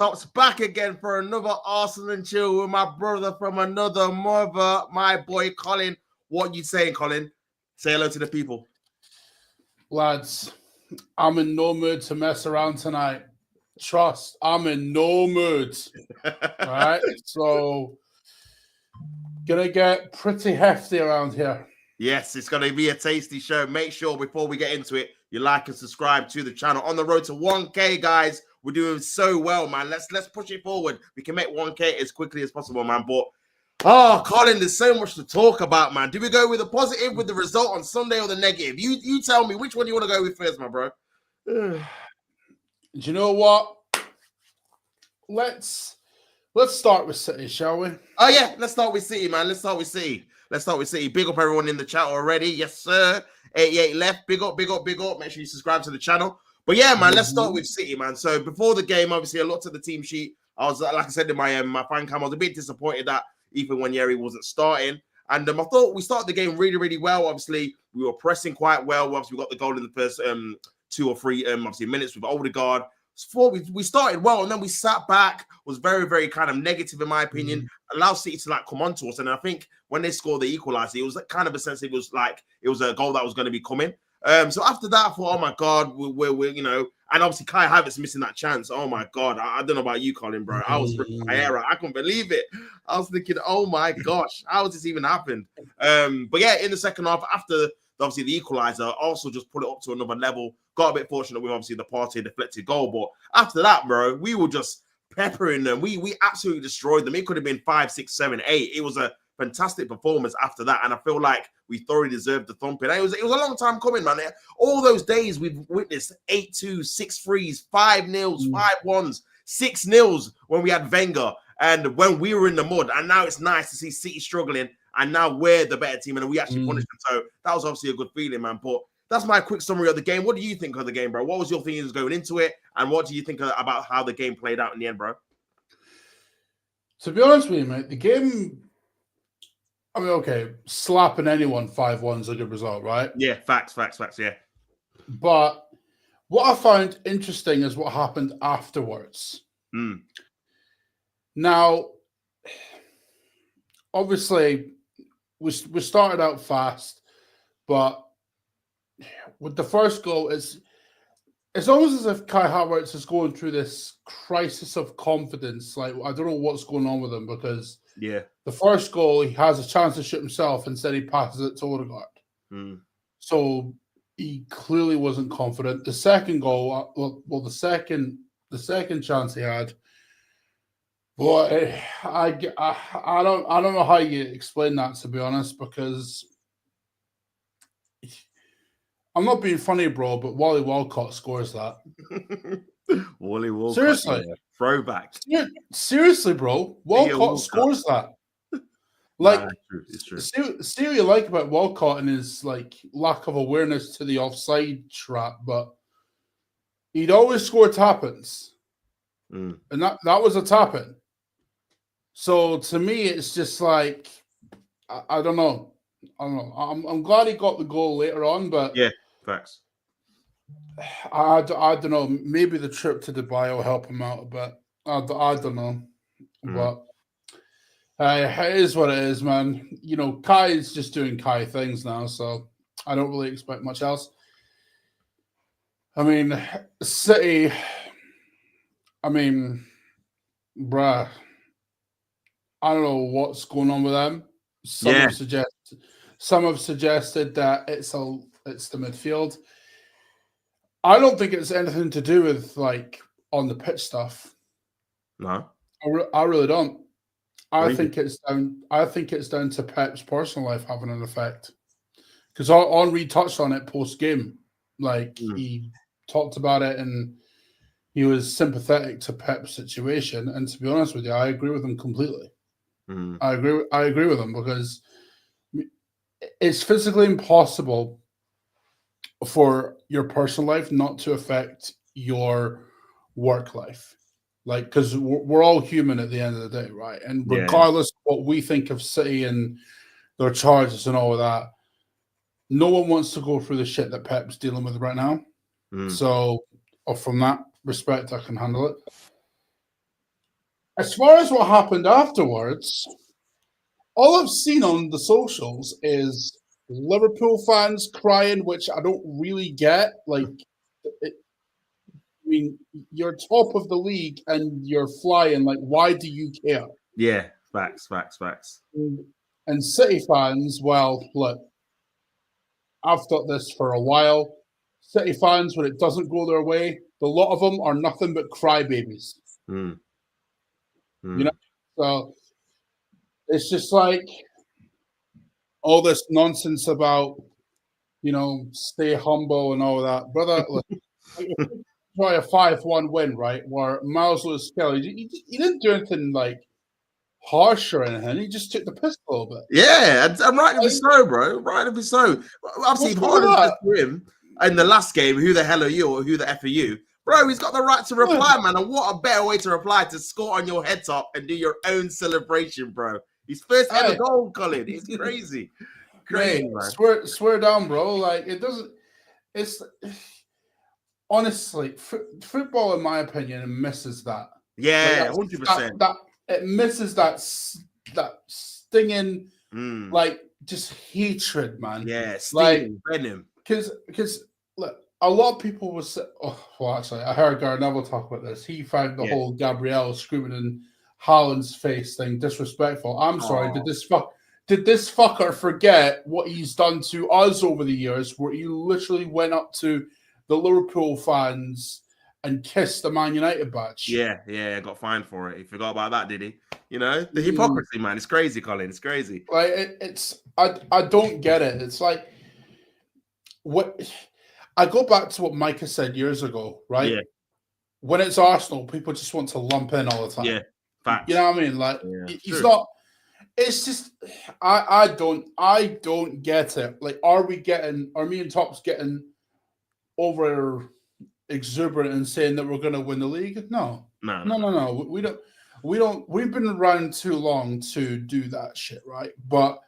Stop's back again for another Arsenal and Chill with my brother from another mother, my boy Colin. What you saying, Colin? Say hello to the people. Lads, I'm in no mood to mess around tonight. Trust, I'm in no mood. All right? So, gonna get pretty hefty around here. Yes, it's going to be a tasty show. Make sure before we get into it, you like and subscribe to the channel. On the road to 1K, guys. We're doing so well, man. Let's push it forward. We can make 1K as quickly as possible, man. But, Colin, there's so much to talk about, man. Do we go with the positive with the result on Sunday or the negative? You tell me, which one do you want to go with first, my bro? Do you know what? Let's start with City, shall we? Oh, yeah. Let's start with City, man. Let's start with City. Big up everyone in the chat already. Yes, sir. 88 left. Big up. Make sure you subscribe to the channel. But yeah, man, let's start with City, man. So before the game, obviously, I looked at the team sheet. I was, like I said in my fan cam, I was a bit disappointed that Ethan Nwaneri wasn't starting. And I thought we started the game really, really well. Obviously, we were pressing quite well. Obviously, we got the goal in the first 2 or 3 obviously minutes with Odegaard. We started well, and then we sat back, was very, very kind of negative in my opinion, allowed City to like come on to us. And I think when they scored the equalizer, it was kind of a sense it was a goal that was going to be coming. So after that, I thought, oh my God, we're you know, and obviously Kai Havertz missing that chance. Oh my God, I don't know about you, Colin, bro. I was ripping my hair out. I couldn't believe it. I was thinking, oh my gosh, how has this even happened? But yeah, in the second half, after obviously the equalizer, also just put it up to another level. Got a bit fortunate with obviously the Partey deflected goal, but after that, bro, we were just peppering them. We absolutely destroyed them. It could have been 5, 6, 7, 8. It was a fantastic performance after that, and I feel like we thoroughly deserved the thumping. It was a long time coming, man. All those days we've witnessed 8-2, 6-3s, 5-0s, 5-1s, 6-0s when we had Wenger and when we were in the mud. And now it's nice to see City struggling, and now we're the better team, and we actually punished them. So that was obviously a good feeling, man. But that's my quick summary of the game. What do you think of the game, bro? What was your feelings going into it, and what do you think about how the game played out in the end, bro? To be honest with you, mate, the game, I mean, okay, slapping anyone 5-1 is a good result, right? Yeah, facts, yeah. But what I found interesting is what happened afterwards. Now, obviously, we started out fast, but with the first goal, it's almost as if Kai Havertz is going through this crisis of confidence. Like, I don't know what's going on with him, because the first goal, he has a chance to shoot himself, instead he passes it to Odegaard. So he clearly wasn't confident. The second goal, well, the second chance he had, boy, I don't know how you explain that, to be honest, because I'm not being funny, bro, but Wally Walcott scores that. Wally Walcott. Seriously. Yeah. Throwback. Seriously, bro. Walcott scores that. Like, it's true. See what you like about Walcott and his like lack of awareness to the offside trap, but he'd always score tap-ins. And that was a tap-in. So to me, it's just like, I don't know. I'm glad he got the goal later on, but yeah, facts. I don't know. Maybe the trip to Dubai will help him out a bit. I don't know, but it is what it is, man. You know, Kai is just doing Kai things now, so I don't really expect much else. I mean, City. I mean, bruh, I don't know what's going on with them. Some have suggested that it's the midfield. I don't think it's anything to do with like on the pitch stuff. No, I really don't. I think it's down to Pep's personal life having an effect. Because Henri touched on it post game, like he talked about it and he was sympathetic to Pep's situation. And to be honest with you, I agree with him completely. I agree with him, because it's physically impossible for your personal life not to affect your work life. Like, because we're all human at the end of the day, right? And regardless of what we think of City and their charges and all of that, no one wants to go through the shit that Pep's dealing with right now. So from that respect, I can handle it. As far as what happened afterwards, all I've seen on the socials is Liverpool fans crying, which I don't really get. Like, I mean, you're top of the league and you're flying. Like, why do you care? Yeah, facts. And City fans, well, look, I've thought this for a while. City fans, when it doesn't go their way, a lot of them are nothing but crybabies. Mm. You know, so it's just like all this nonsense about, stay humble and all that, brother. Try a 5-1 win, right? Where Miles Lewis-Skelly, he didn't do anything like harsh or anything. He just took the piss a little bit. Yeah, I'm right to be so, bro. Right to be so. I've seen Haaland said to him in the last game, "Who the hell are you?" or "Who the F are you?" Bro, he's got the right to reply, man. And what a better way to reply to score on your head top and do your own celebration, bro. His first ever goal, Colin. It's crazy. Crazy, man. Swear down, bro. Like, it doesn't. It's honestly football, in my opinion, misses that. Yeah, 100%. That it misses that stinging, like, just hatred, man. Yeah, stinging venom. Because look, a lot of people will say, actually, I heard Gary Neville talk about this. He found the whole Gabrielle screaming in Haaland's face thing disrespectful. I'm sorry, did this fucker forget what he's done to us over the years, where he literally went up to the Liverpool fans and kissed the Man United badge? Yeah, got fined for it. He forgot about that, did he? The hypocrisy, man. It's crazy, Colin. It's crazy. Like, I don't get it. It's like, what I go back to what Micah said years ago, right? Yeah. When it's Arsenal, people just want to lump in all the time. Yeah, facts. You know what I mean? Like, he's not. It's just I don't get it. Like, are me and Top's getting over exuberant and saying that we're going to win the league? No. We don't. We've been around too long to do that shit, right? But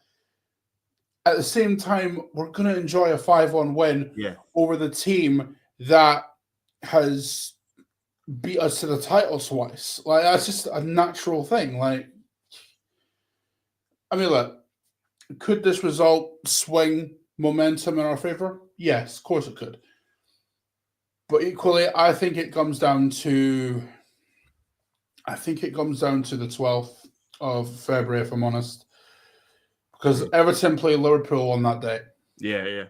at the same time, we're going to enjoy a 5-1 win over the team that has beat us to the title twice. Like, that's just a natural thing. Like, I mean, look, could this result swing momentum in our favor? Yes, of course it could. But equally, I think it comes down to the 12th of February, if I'm honest. Because Everton play Liverpool on that day. Yeah.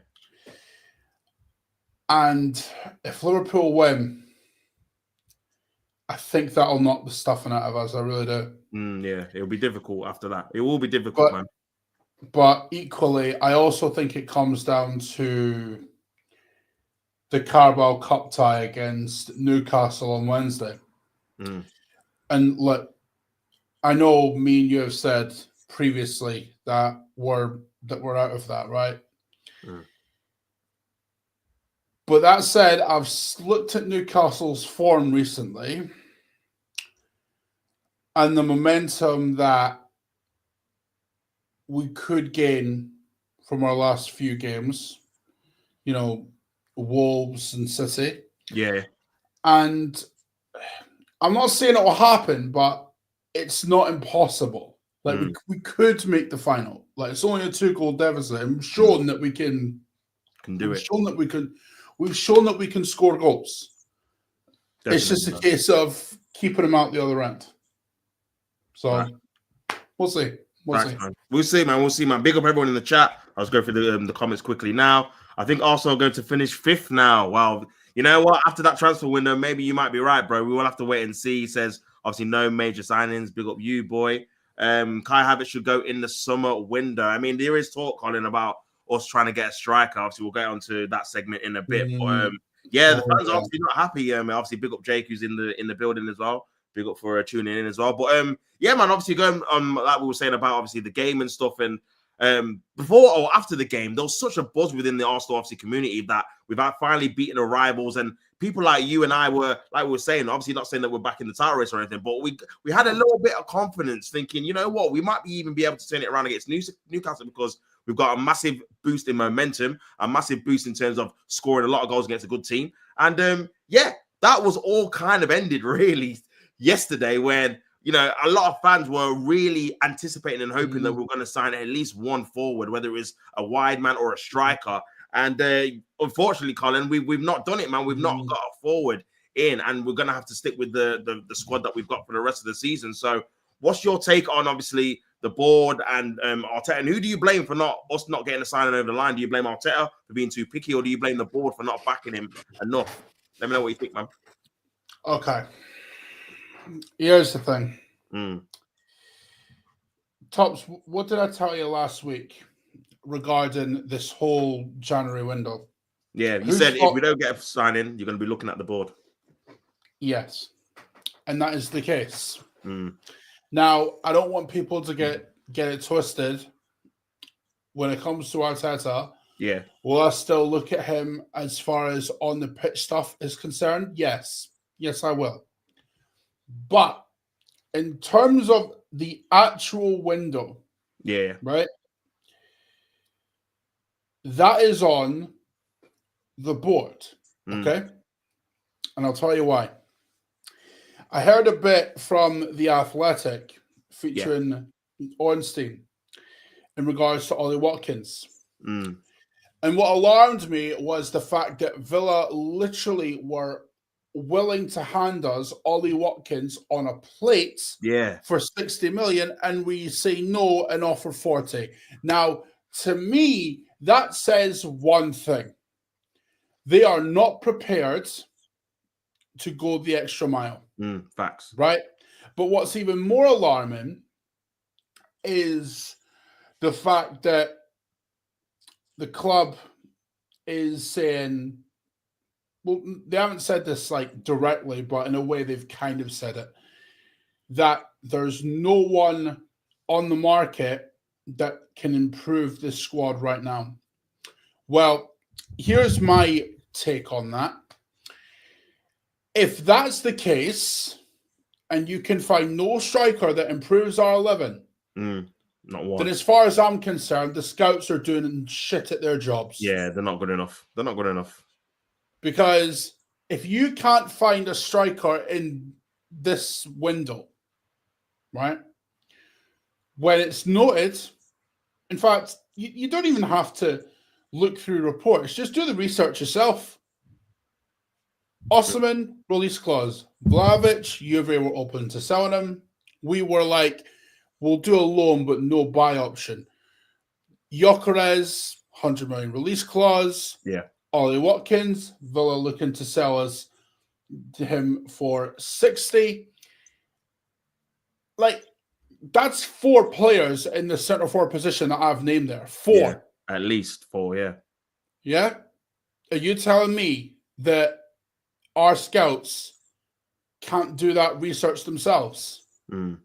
And if Liverpool win, I think that'll knock the stuffing out of us. I really do. Yeah, it'll be difficult after that. It will be difficult, man. But equally, I also think it comes down to the Carabao Cup tie against Newcastle on Wednesday. And look, I know me and you have said previously that we're out of that, right? But that said, I've looked at Newcastle's form recently and the momentum that we could gain from our last few games, Wolves and City. Yeah. And I'm not saying it will happen, but it's not impossible. Like, we could make the final. Like, it's only a 2-goal deficit. I'm shown that we can do it. We've shown that we can score goals. Definitely. It's just a case of keeping them out the other end. So we'll see. We'll see, man. Big up everyone in the chat. I was going through the comments quickly now. I think Arsenal are going to finish 5th now. Wow. You know what? After that transfer window, maybe you might be right, bro. We will have to wait and see. He says, obviously, no major signings. Big up you, boy. Kai Havertz should go in the summer window. I mean, there is talk, Colin, about us trying to get a striker. Obviously, we'll get onto that segment in a bit. But the fans are obviously not happy. Obviously, big up Jake, who's in the building as well. Big up for tuning in as well. But man, obviously going on like we were saying about obviously the game and stuff, and before or after the game, there was such a buzz within the Arsenal obviously community that we've finally beaten the rivals, and people like you and I were, like we were saying, obviously not saying that we're back in the title race or anything, but we had a little bit of confidence, thinking, you know what, we might even be able to turn it around against Newcastle, because we've got a massive boost in momentum, a massive boost in terms of scoring a lot of goals against a good team, and that was all kind of ended really yesterday when a lot of fans were really anticipating and hoping that we were going to sign at least one forward, whether it was a wide man or a striker. And unfortunately, Colin, we've not done it, man. We've not got a forward in, and we're going to have to stick with the squad that we've got for the rest of the season. So what's your take on, obviously, the board and Arteta? And who do you blame for not getting a signing over the line? Do you blame Arteta for being too picky, or do you blame the board for not backing him enough? Let me know what you think, man. Okay. Here's the thing. Tops, what did I tell you last week regarding this whole January window? Yeah, you said if we don't get a signing, you're going to be looking at the board. Yes, and that is the case. Now, I don't want people to get it twisted when it comes to Arteta. Yeah. Will I still look at him as far as on the pitch stuff is concerned? Yes. Yes, I will. But in terms of the actual window, right? That is on the board, okay? And I'll tell you why. I heard a bit from The Athletic featuring Ornstein in regards to Ollie Watkins. And what alarmed me was the fact that Villa literally were willing to hand us Ollie Watkins on a plate for 60 million, and we say no and offer 40. Now, to me, that says one thing. They are not prepared to go the extra mile. Facts. Right? But what's even more alarming is the fact that the club is saying, well, they haven't said this like directly, but in a way they've kind of said it, that there's no one on the market that can improve this squad right now. Well, here's my take on that. If that's the case, and you can find no striker that improves our 11, not one, then as far as I'm concerned, the scouts are doing shit at their jobs. Yeah, they're not good enough. They're not good enough. Because if you can't find a striker in this window, right, when it's noted, in fact, you don't even have to look through reports. Just do the research yourself. Osimhen, release clause. Vlahovic, Juve were open to selling him. We were like, we'll do a loan, but no buy option. Gyökeres, 100 million release clause. Yeah. Ollie Watkins, Villa looking to sell us to him for 60. Like, that's 4 players in the centre forward position that I've named there. 4. Yeah, at least 4, yeah. Yeah? Are you telling me that our scouts can't do that research themselves? And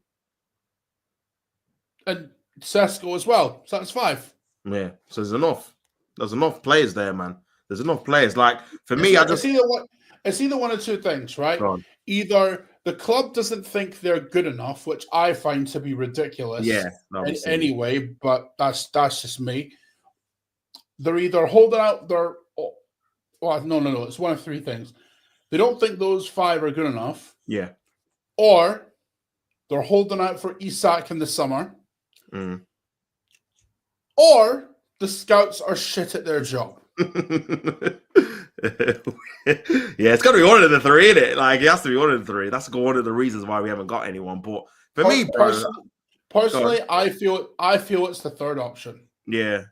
Sesko as well. So that's 5. Yeah. So there's enough. There's enough players there, man. There's enough players. Like, for me, it's either one of 2 things, right? Either the club doesn't think they're good enough, which I find to be ridiculous. Yeah. Anyway, but that's just me. They're either holding out their... Well, no. It's one of 3 things. They don't think those 5 are good enough. Yeah. Or they're holding out for Isak in the summer. Or the scouts are shit at their job. Yeah, it's got to be one of the 3, isn't it? Like, it has to be one of the 3. That's one of the reasons why we haven't got anyone. But for me, personally, I feel it's the 3rd option. Yeah.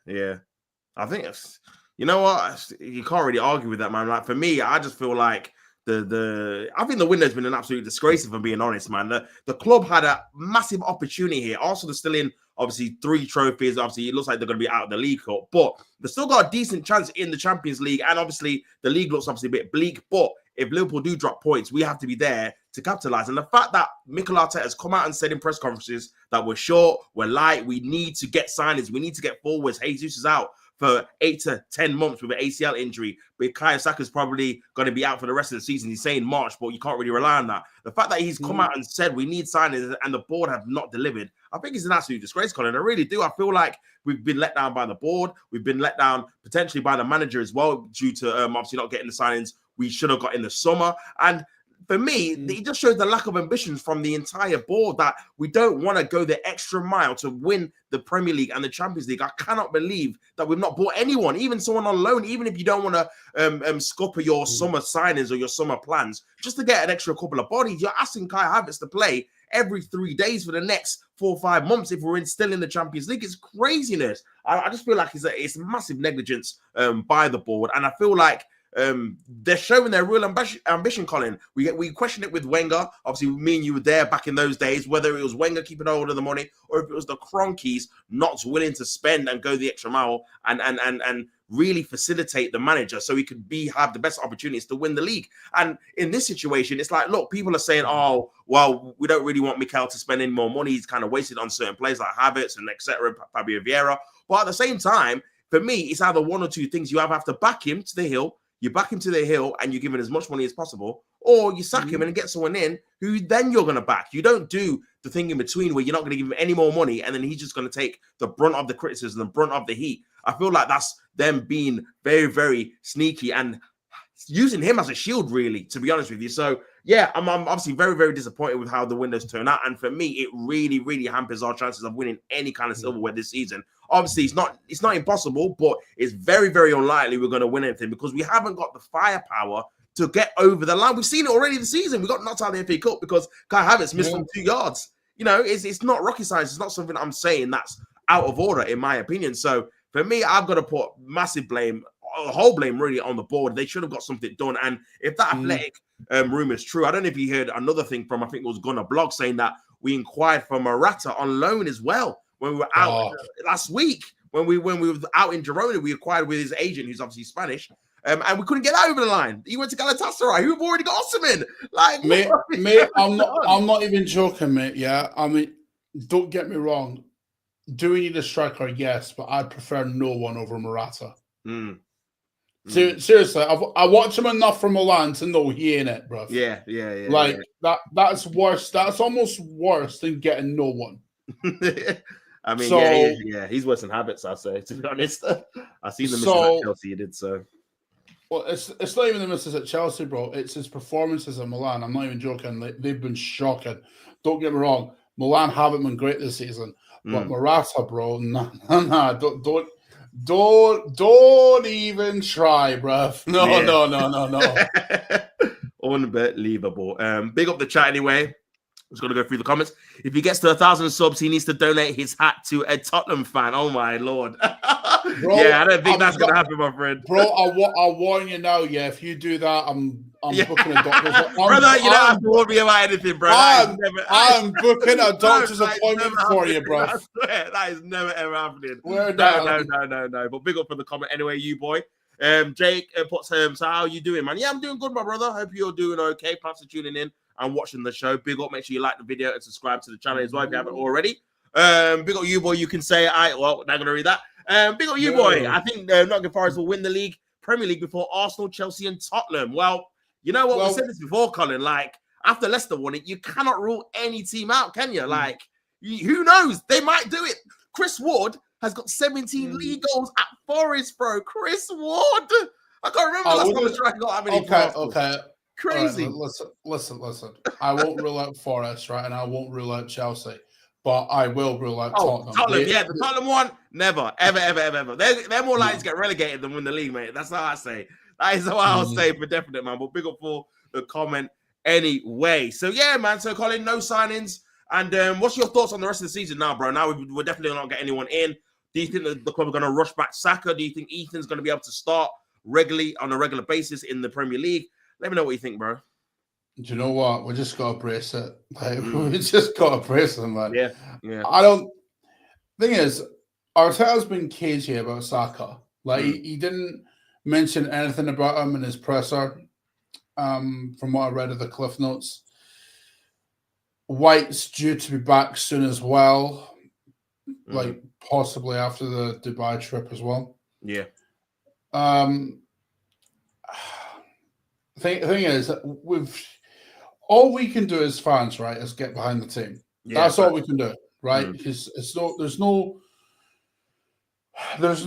I think it's, you know what? You can't really argue with that, man. Like, for me, I just feel like I think the window's been an absolute disgrace, if I'm being honest, man. The club had a massive opportunity here. Arsenal is still in, obviously, 3 trophies. Obviously, it looks like they're going to be out of the League Cup, but they've still got a decent chance in the Champions League. And obviously, the league looks obviously a bit bleak. But if Liverpool do drop points, we have to be there to capitalize. And the fact that Mikel Arteta has come out and said in press conferences that we're short, we're light, we need to get signings, we need to get forwards. Jesus is out for 8 to 10 months with an ACL injury, but Saka is probably going to be out for the rest of the season. He's saying March, but you can't really rely on that. The fact that he's come out and said we need signings and the board have not delivered, I think it's an absolute disgrace, Colin. I really do. I feel like we've been let down by the board. We've been let down potentially by the manager as well, due to obviously not getting the signings we should have got in the summer. And for me, it just shows the lack of ambition from the entire board that we don't want to go the extra mile to win the Premier League and the Champions League. I cannot believe that we've not bought anyone, even someone on loan, even if you don't want to scupper your summer signings or your summer plans, just to get an extra couple of bodies. You're asking Kai Havertz to play every 3 days for the next 4 or 5 months if we're still in the Champions League. It's craziness. I just feel like it's massive negligence by the board, and I feel like they're showing their real ambition, Colin. We question it with Wenger. Obviously, me and you were there back in those days, whether it was Wenger keeping hold of the money or if it was the Cronkies not willing to spend and go the extra mile and really facilitate the manager so he could have the best opportunities to win the league. And in this situation, it's like, look, people are saying, oh, well, we don't really want Mikel to spend any more money. He's kind of wasted on certain players like Havertz and etc. Fabio Vieira. But at the same time, for me, it's either one or two things. You have to back him to the hill. You back him to the hill and you give him as much money as possible, or you sack him and get someone in who then you're going to back. You don't do the thing in between where you're not going to give him any more money and then he's just going to take the brunt of the criticism, the brunt of the heat. I feel like that's them being very, very sneaky and using him as a shield, really, to be honest with you. So, yeah, I'm obviously very, very disappointed with how the windows turn out. And for me, it really, really hampers our chances of winning any kind of silverware this season. Obviously, it's not impossible, but it's very, very unlikely we're going to win anything because we haven't got the firepower to get over the line. We've seen it already this season. We got knocked out of the FA Cup because Kai Havertz missed from 2 yards. You know, it's not rocket science. It's not something I'm saying that's out of order, in my opinion. So for me, I've got to put massive blame, the whole blame really on the board. They should have got something done. And if that athletic rumor is true, I don't know if you heard another thing from, I think it was Gunnar Blog, saying that we inquired for Morata on loan as well. When we were out last week, when we were out in Girona, we acquired with his agent, who's obviously Spanish, and we couldn't get that over the line. He went to Galatasaray, who've already got Osimhen. Like, mate, I'm not even joking, mate. Yeah, I mean, don't get me wrong. Do we need a striker? Yes, but I'd prefer no one over Morata. Seriously, I watch him enough from Milan to know he ain't it, bro. Yeah. Like that's worse. That's almost worse than getting no one. I mean, he's worse than Havertz, I'll say, to be honest. I seen the misses at Chelsea, he did so. Well, it's not even the misses at Chelsea, bro. It's his performances at Milan. I'm not even joking. They've been shocking. Don't get me wrong. Milan haven't been great this season. But Morata, bro, no, don't even try, bro. No. Unbelievable. Big up the chat anyway. I'm just going to go through the comments. If he gets to 1,000 subs, he needs to donate his hat to a Tottenham fan. Oh, my Lord. Bro, I don't think that's going to happen, my friend. Bro, I'll warn you now, if you do that, I'm booking a doctor's brother, you don't have to worry about anything, bro. I'm booking a doctor's appointment for you, bro. I swear, that is never, ever happening. No. But big up for the comment anyway, you boy. Jake puts so how are you doing, man? Yeah, I'm doing good, my brother. Hope you're doing okay. Thanks for tuning in and watching the show. Big up, make sure you like the video and subscribe to the channel as well if you haven't already. Big up you boy, you can say not gonna read that. Big up you boy. I think Nottingham Forest will win the Premier League before Arsenal, Chelsea, and Tottenham. Well, you know what, we said this before, Colin. Like, after Leicester won it, you cannot rule any team out, can you? Like, who knows? They might do it. Chris Ward has got 17 league goals at Forest, bro. Chris Ward. I can't remember last time the striker got how many. Okay. Crazy. Right, listen. I won't rule out Forest, right? And I won't rule out Chelsea. But I will rule out Tottenham. The Tottenham one, never, ever. They're more likely to get relegated than win the league, mate. That's how I say. That is how I'll say for definite, man. But big up for the comment anyway. So, yeah, man. So, Colin, no signings. And what's your thoughts on the rest of the season now, bro? Now we're definitely not getting anyone in. Do you think the club are going to rush back Saka? Do you think Ethan's going to be able to start regularly on a regular basis in the Premier League? Let me know what you think, bro. Do you know what? We just got to brace it. Like, we just got to brace them, man. Yeah. Thing is, Arteta's been cagey about Saka. Like, he didn't mention anything about him in his presser, from what I read of the Cliff Notes. White's due to be back soon as well, like possibly after the Dubai trip as well. Yeah. Thing is, all we can do as fans, right, is get behind the team. Yeah, that's all we can do, right? Because there's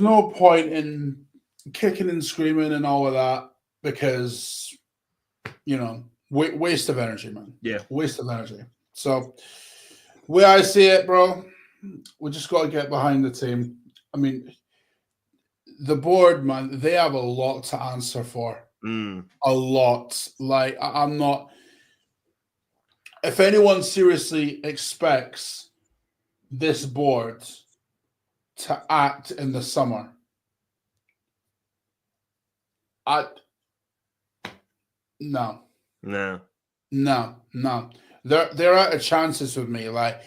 no point in kicking and screaming and all of that because Waste of energy, man. Yeah. Waste of energy. So, way I see it, bro, we just got to get behind the team. I mean, the board, man, they have a lot to answer for. A lot. Like, I'm not. If anyone seriously expects this board to act in the summer, no. They're out of chances with me. Like,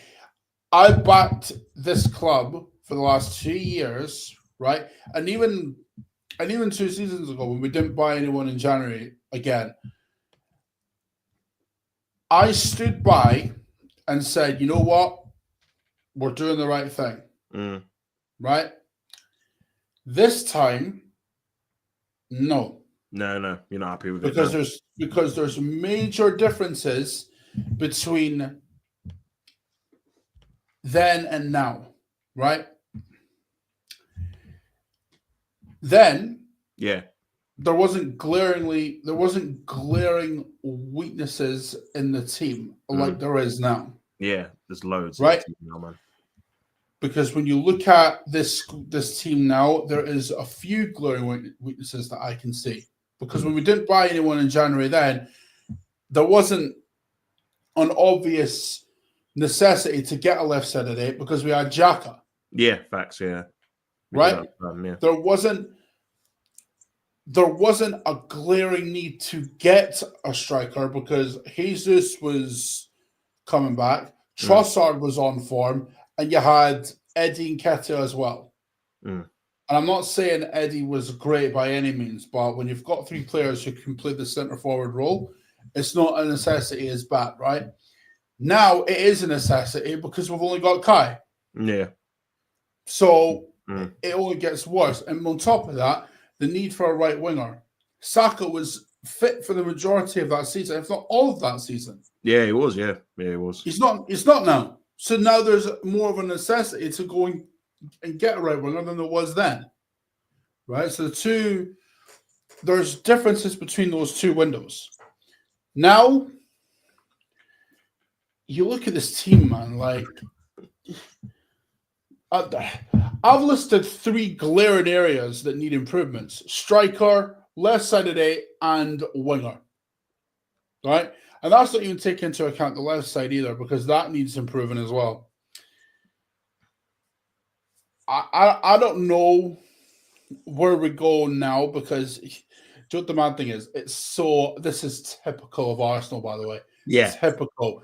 I backed this club for the last 2 years, right? And even 2 seasons ago, when we didn't buy anyone in January again, I stood by and said, you know what? We're doing the right thing. Right? This time, no. No, you're not happy with it. Because there's major differences between then and now, right? Then, there wasn't glaring weaknesses in the team like there is now. Yeah, there's loads, right? Now, man. Because when you look at this team now, there is a few glaring weaknesses that I can see. Because when we didn't buy anyone in January, then there wasn't an obvious necessity to get a left-sided 8 because we had Saka. Yeah, facts. Yeah, right. There wasn't a glaring need to get a striker because Jesus was coming back, Trossard was on form, and you had Eddie Nketiah as well. And I'm not saying Eddie was great by any means, but when you've got 3 players who can play the centre forward role, it's not a necessity as bad, right? Now it is a necessity because we've only got Kai. Yeah. So it only gets worse. And on top of that, the need for a right winger. Saka was fit for the majority of that season, if not all of that season. Yeah, he was. Yeah, he was. He's not now. So now there's more of a necessity to go and get a right winger than there was then. Right? So there's differences between those 2 windows. Now, you look at this team, man, like I've listed 3 glaring areas that need improvements: striker, left-sided 8, and winger. Right? And that's not even taking into account the left side either, because that needs improving as well. I don't know where we go now, because you know what the mad thing is? This is typical of Arsenal, by the way. Yeah. Typical.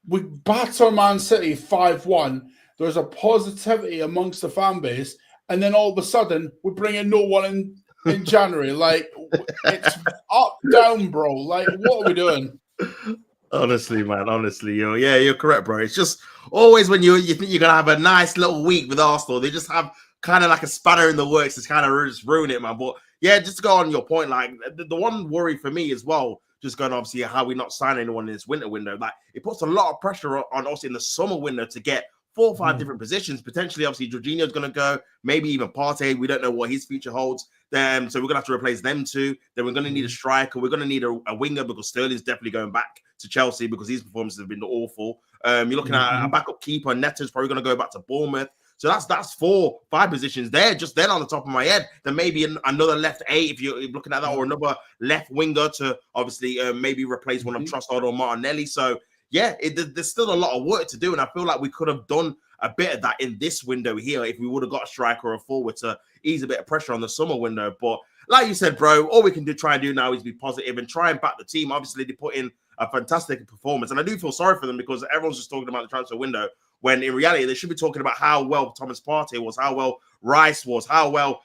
We batter Man City 5-1. There's a positivity amongst the fan base, and then all of a sudden we bring in no one in January. Like, it's up, down, bro. Like, what are we doing? Honestly, man. Honestly, you're correct, bro. It's just always when you think you're gonna have a nice little week with Arsenal, they just have kind of like a spanner in the works to kind of just ruin it, man. But yeah, just to go on your point, like the one worry for me as well, just going obviously how we not sign anyone in this winter window, like it puts a lot of pressure on us in the summer window to get 4 or 5 different positions. Potentially, obviously, Jorginho's going to go, maybe even Partey. We don't know what his future holds. So we're going to have to replace them too. Then we're going to need a striker. We're going to need a winger because Sterling's definitely going back to Chelsea because his performances have been awful. You're looking at a backup keeper. Neto's probably going to go back to Bournemouth. So that's 4, 5 positions there, just then on the top of my head. Then maybe another left 8 if you're looking at that, or another left winger to obviously maybe replace one of Trossard or Martinelli. So yeah, there's still a lot of work to do, and I feel like we could have done a bit of that in this window here if we would have got a striker or a forward to ease a bit of pressure on the summer window. But like you said, bro, all we can try and do now is be positive and try and back the team. Obviously, they put in a fantastic performance, and I do feel sorry for them because everyone's just talking about the transfer window, when in reality they should be talking about how well Thomas Partey was, how well Rice was, how well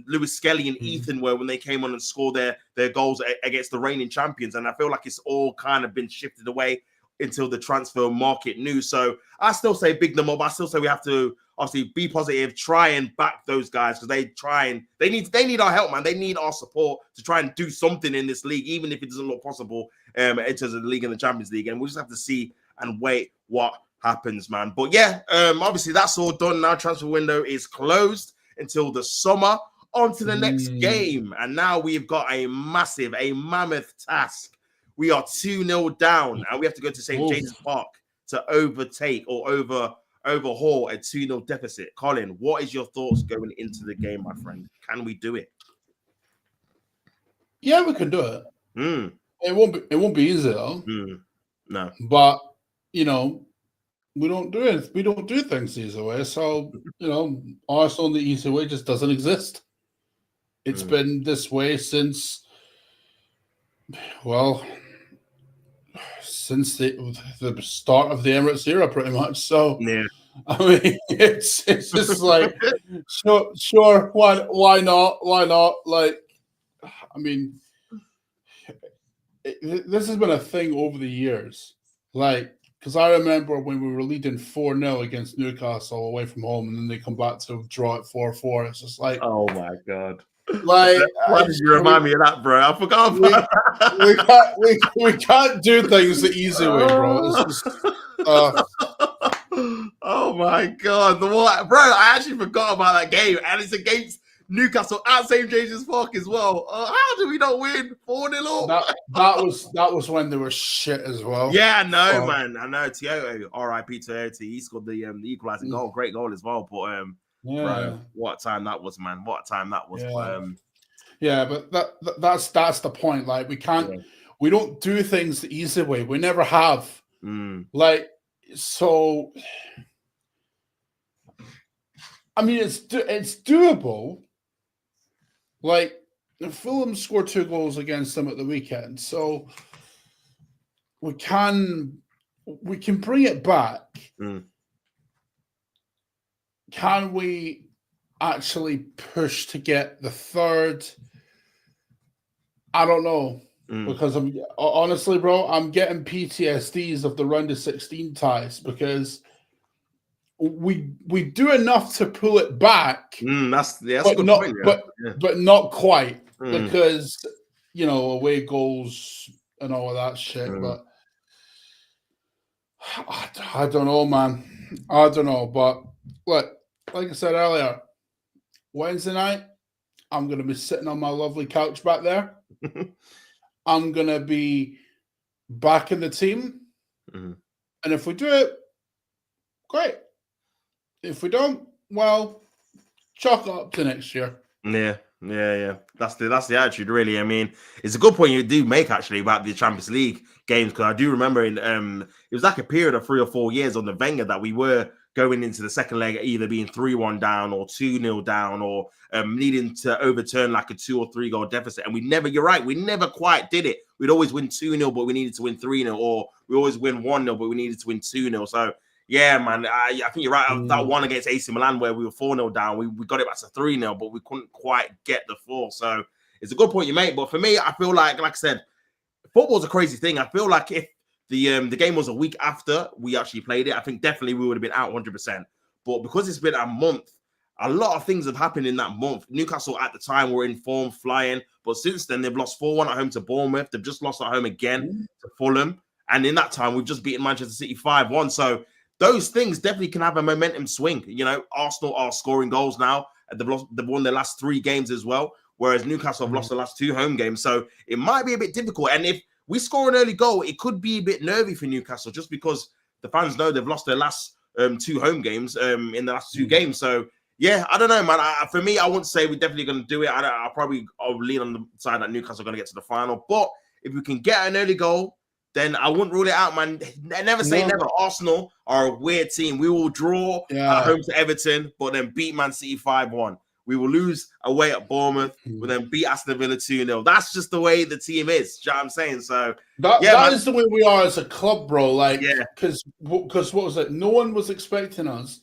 Lewis Skelly and Ethan were when they came on and scored their goals against the reigning champions. And I feel like it's all kind of been shifted away until the transfer market news. So I still say big them up. I still say we have to obviously be positive, try and back those guys because they need our help, man. They need our support to try and do something in this league, even if it doesn't look possible in terms of the league and the Champions League. And we'll just have to see and wait what happens, man. But yeah, obviously that's all done now. Transfer window is closed until the summer. On to the next game. And now we've got a mammoth task. we are 2-0 down, and we have to go to St. James's Park to overtake or overhaul a 2-0 deficit. Colin, what is your thoughts going into the game, my friend? Can we do it? Yeah, we can do it. It won't be easy though. No, but we don't do it. We don't do things the easy way. So Arsenal in the easy way just doesn't exist. It's been this way since the start of the Emirates era, pretty much. So yeah. I mean, it's just like sure, why not? Like, I mean, this has been a thing over the years. Like, because I remember when we were leading 4-0 against Newcastle away from home, and then they come back to draw at 4-4. It's just like, oh my god. Like, why did you remind me of that, bro? I forgot about that. We can't do things the easy way, bro. It's just, oh my god, bro! I actually forgot about that game, and it's against Newcastle at St. James's Park as well. How do we not win 4-0? That was when they were shit as well. Yeah, I know, man. I know. Toyota, R.I.P. Toyota. He scored the equalizing goal. Great goal as well. But bro, what a time that was, man. What a time that was. Yeah, but that's the point. Like, we don't do things the easy way. We never have. Like, so I mean, it's doable. Like, Fulham scored 2 goals against them at the weekend, so we can bring it back. Can we actually push to get the 3rd? I don't know, because I'm honestly, bro, I'm getting PTSDs of the round of 16 ties because we do enough to pull it back. That's a but good not, point, but not quite, because away goals and all of that shit. But I don't know, man. I don't know. But look, like I said earlier, Wednesday night, I'm going to be sitting on my lovely couch back there. I'm going to be backing the team. And if we do it, great. If we don't, well, chalk it up to next year. Yeah. That's the attitude, really. I mean, it's a good point you do make, actually, about the Champions League games, because I do remember it was like a period of 3 or 4 years on the Wenger that we were going into the second leg either being 3-1 down or 2-0 down, or needing to overturn like a 2 or 3 goal deficit. And you're right, we never quite did it. We'd always win 2-0, but we needed to win 3-0, or we always win 1-0, but we needed to win 2-0. So, yeah, man, I think you're right. That one against AC Milan where we were 4-0 down, we got it back to 3-0, but we couldn't quite get the 4. So it's a good point you make. But for me, I feel like I said, football's a crazy thing. I feel like if the game was a week after we actually played it, I think definitely we would have been out 100%. But because it's been a month, a lot of things have happened in that month. Newcastle at the time were in form, flying. But since then, they've lost 4-1 at home to Bournemouth. They've just lost at home again to Fulham. And in that time, we've just beaten Manchester City 5-1. So those things definitely can have a momentum swing. Arsenal are scoring goals now. They've won their last 3 games as well, whereas Newcastle have lost the last 2 home games. So it might be a bit difficult. And if we score an early goal, it could be a bit nervy for Newcastle, just because the fans know they've lost their last 2 home games in the last 2 games. So, yeah, I don't know, man. For me, I wouldn't say we're definitely going to do it. I'll lean on the side that Newcastle are going to get to the final. But if we can get an early goal, then I wouldn't rule it out, man. Never say never. Arsenal are a weird team. We will draw at home to Everton, but then beat Man City 5-1. We will lose away at Bournemouth, but then beat Aston Villa 2-0. That's just the way the team is. Do you know what I'm saying? So that is the way we are as a club, bro. Like, because what was it? No one was expecting us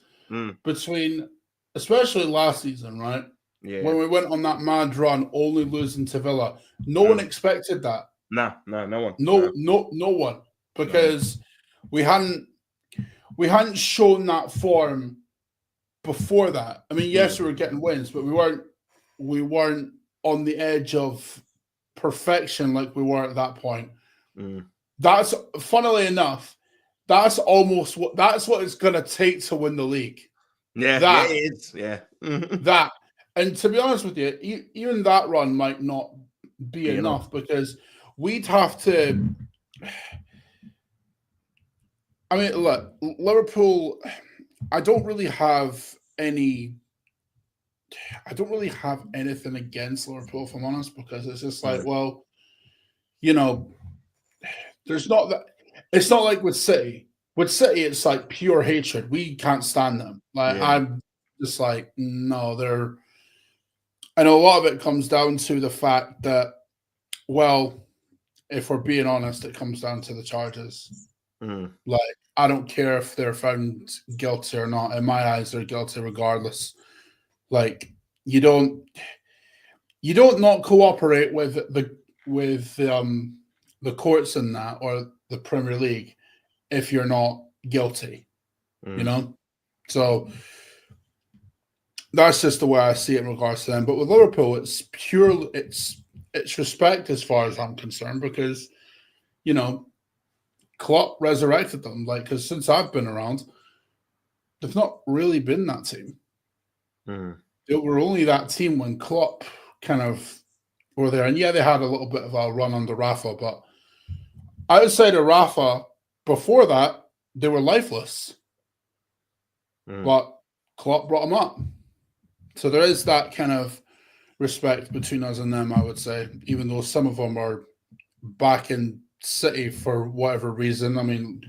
between, especially last season, right? Yeah. When we went on that mad run, only losing to Villa. No one expected that. No one. No one, because we hadn't shown that form before that. I mean, yes, we were getting wins, but we weren't on the edge of perfection like we were at that point. That's, funnily enough, that's what it's gonna take to win the league. Yeah, it is. Yeah, that. And to be honest with you, even that run might not be enough, because we'd have to I mean, look, Liverpool. I don't really have anything against Liverpool, if I'm honest, because it's just like, well, there's not that. It's not like with City. With City, it's like pure hatred. We can't stand them. Like I'm just like, no, they're. And a lot of it comes down to the fact that, well, if we're being honest, it comes down to the charges. Like, I don't care if they're found guilty or not. In my eyes, they're guilty regardless. Like, you don't not cooperate with the courts in that or the Premier League if you're not guilty. So that's just the way I see it in regards to them. But with Liverpool, it's purely it's respect as far as I'm concerned, because Klopp resurrected them. Like, because since I've been around, they've not really been that team. They were only that team when Klopp kind of were there. And yeah, they had a little bit of a run under Rafa, but outside of Rafa, before that, they were lifeless. But Klopp brought them up. So there is that kind of respect between us and them, I would say, even though some of them are back in City for whatever reason. I mean,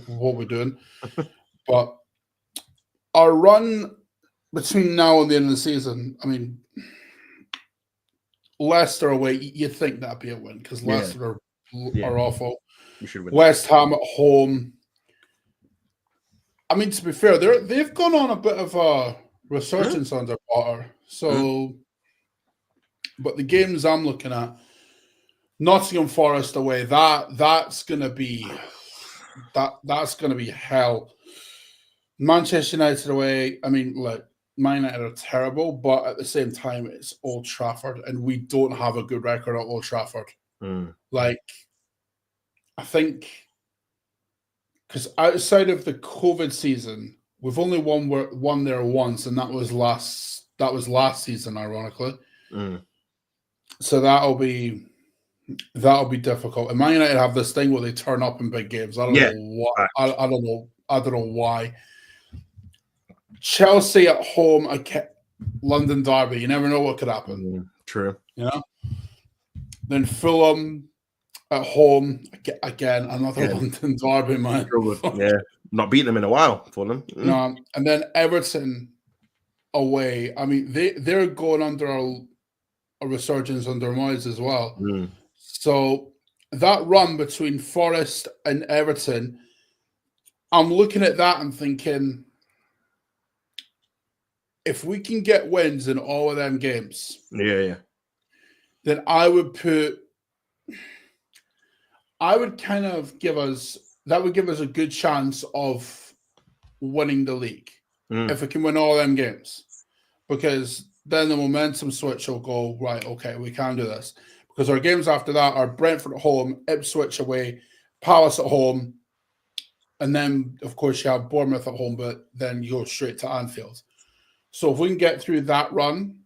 what we're doing. But our run between now and the end of the season, I mean, Leicester away, you'd think that'd be a win because Leicester are awful. West Ham at home. I mean, to be fair, they've gone on a bit of a resurgence under Potter. So, but the games I'm looking at, Nottingham Forest away, that's gonna be hell. Manchester United away, I mean, look, Man United are terrible, but at the same time, it's Old Trafford, and we don't have a good record at Old Trafford. Like, I think, because outside of the COVID season, we've only won there once, and that was last season, ironically. So that'll be difficult. And Man United have this thing where they turn up in big games. I don't know what. I don't know why. Chelsea at home, London derby. You never know what could happen. True. Then Fulham at home again, another London derby, man. Not beating them in a while, Fulham. No, and then Everton away. I mean, they're going under a resurgence under Moyes as well. So that run between Forest and Everton, I'm looking at that and thinking, if we can get wins in all of them games, then that would give us a good chance of winning the league if we can win all them games, because then the momentum switch will go, right, okay, we can do this. Because our games after that are Brentford at home, Ipswich away, Palace at home, and then, of course, you have Bournemouth at home, but then you go straight to Anfield. So if we can get through that run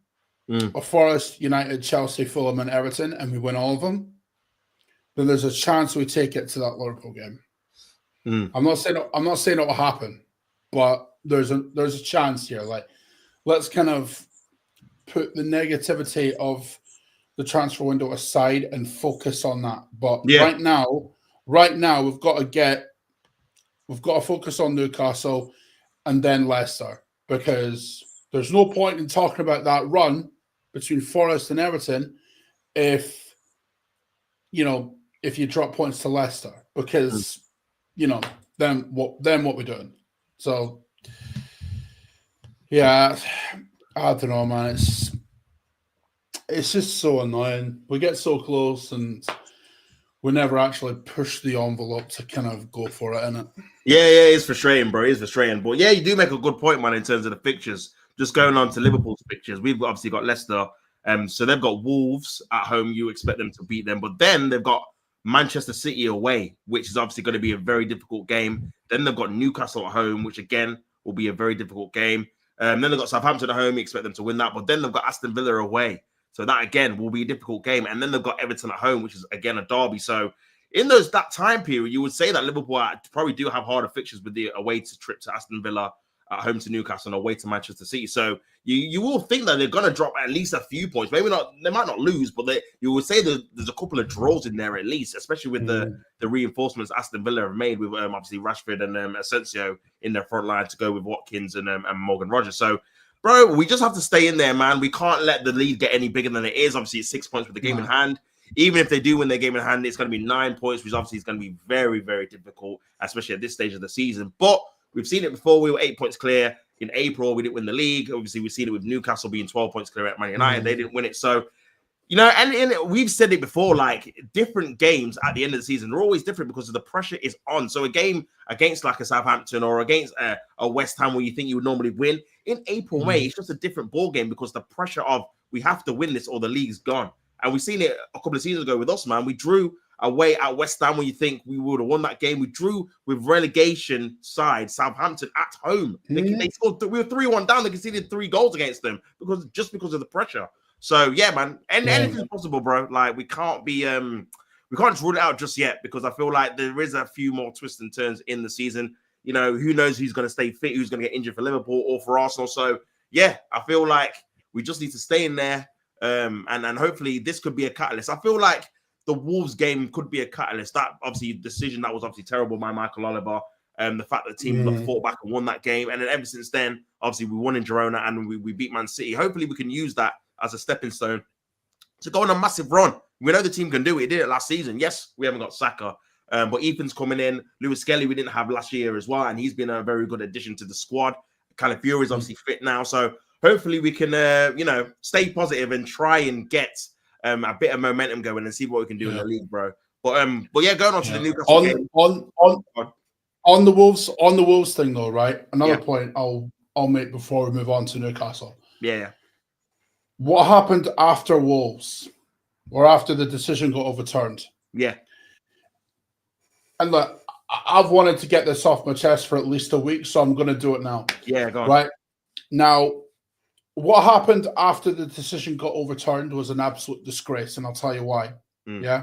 of Forest, United, Chelsea, Fulham, and Everton, and we win all of them, then there's a chance we take it to that Liverpool game. I'm not saying it will happen, but there's a chance here. Like, let's kind of put the negativity of the transfer window aside and focus on that. But right now we've got to focus on Newcastle and then Leicester, because there's no point in talking about that run between Forest and Everton if you drop points to Leicester, because then what we're doing. So I don't know, man. It's just so annoying. We get so close and we never actually push the envelope to kind of go for it, innit? Yeah, it's frustrating, bro. It's frustrating. But yeah, you do make a good point, man, in terms of the fixtures. Just going on to Liverpool's fixtures, we've obviously got Leicester. So they've got Wolves at home. You expect them to beat them. But then they've got Manchester City away, which is obviously going to be a very difficult game. Then they've got Newcastle at home, which again will be a very difficult game. Then they've got Southampton at home. You expect them to win that. But then they've got Aston Villa away. So that, again, will be a difficult game. And then they've got Everton at home, which is, again, a derby. So in that time period, you would say that Liverpool probably do have harder fixtures with the away trip to Aston Villa, at home to Newcastle, and away to Manchester City. So you will think that they're going to drop at least a few points. Maybe not, they might not lose, but you would say that there's a couple of draws in there at least, especially with the reinforcements Aston Villa have made with obviously Rashford and Asensio in their front line to go with Watkins and Morgan Rogers. So, bro, we just have to stay in there, man. We can't let the lead get any bigger than it is. Obviously, it's 6 points with the game in hand. Even if they do win their game in hand, it's going to be 9 points, which obviously is going to be very, very difficult, especially at this stage of the season. But we've seen it before. We were 8 points clear in April. We didn't win the league. Obviously, we've seen it with Newcastle being 12 points clear at Man United. They didn't win it. So, and we've said it before, like, different games at the end of the season are always different because the pressure is on. So a game against like a Southampton or against a West Ham where you think you would normally win, in April, May, it's just a different ball game because the pressure of we have to win this or the league's gone. And we've seen it a couple of seasons ago with us, man. We drew away at West Ham when you think we would have won that game. We drew with relegation side Southampton at home. They scored. We were 3-1 down. They conceded 3 goals against them because of the pressure. So yeah, man. And anything's possible, bro. Like we can't rule it out just yet because I feel like there is a few more twists and turns in the season. Who knows who's going to stay fit, who's going to get injured for Liverpool or for Arsenal. So yeah, I feel like we just need to stay in there. And hopefully this could be a catalyst. I feel like the Wolves game could be a catalyst. That obviously decision that was obviously terrible by Michael Oliver. The fact that the team fought back and won that game, and then ever since then, obviously we won in Girona and we beat Man City. Hopefully we can use that as a stepping stone to go on a massive run. We know the team can do it. It did it last season. Yes, we haven't got Saka, but Ethan's coming in. Lewis Skelly we didn't have last year as well, and he's been a very good addition to the squad. Calafiori is obviously fit now, so hopefully we can, stay positive and try and get a bit of momentum going and see what we can do in the league, bro. But yeah, going on to the Newcastle game. On the Wolves thing though, right? Another point I'll make before we move on to Newcastle. Yeah. What happened after Wolves, or after the decision got overturned? Yeah. And look, I've wanted to get this off my chest for at least a week, so I'm going to do it now. Yeah, go on. Right now. What happened after the decision got overturned was an absolute disgrace, and I'll tell you why. Yeah.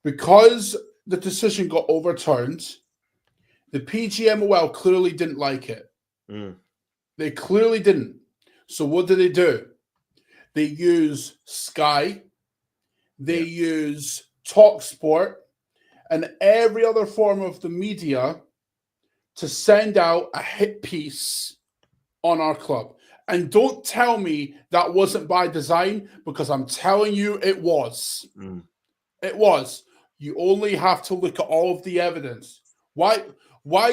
Because the decision got overturned, the PGMOL clearly didn't like it. They clearly didn't. So what do? They use Sky, they use TalkSport, and every other form of the media to send out a hit piece on our club. And don't tell me that wasn't by design, because I'm telling you it was. It was. You only have to look at all of the evidence. Why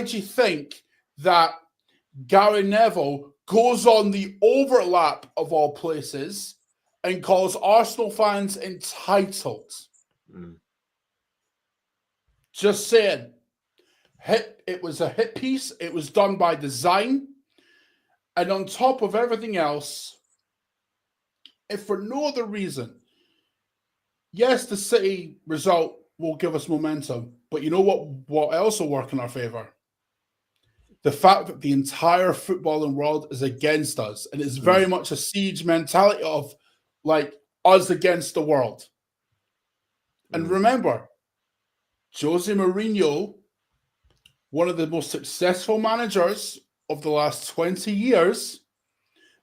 do you think that Gary Neville goes on the overlap of all places and calls Arsenal fans entitled? Just saying. It was a hit piece. It was done by design. And on top of everything else, if for no other reason, yes, the City result will give us momentum, but you know what else will work in our favour? The fact that the entire footballing world is against us, and it's very much a siege mentality of like us against the world. And remember, Jose Mourinho, one of the most successful managers of the last 20 years,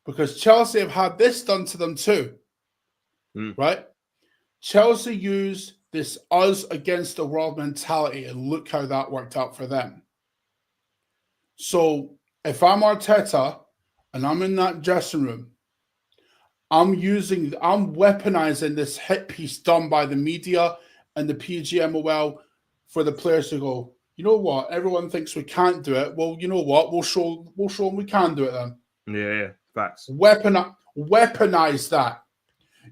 because Chelsea have had this done to them too, right? Chelsea used this us against the world mentality, and look how that worked out for them. So if I'm Arteta and I'm in that dressing room, I'm weaponizing this hit piece done by the media and the PGMOL for the players to go, you know what? Everyone thinks we can't do it. Well, you know what? We'll show them we can do it then. Yeah, facts. Weaponize that.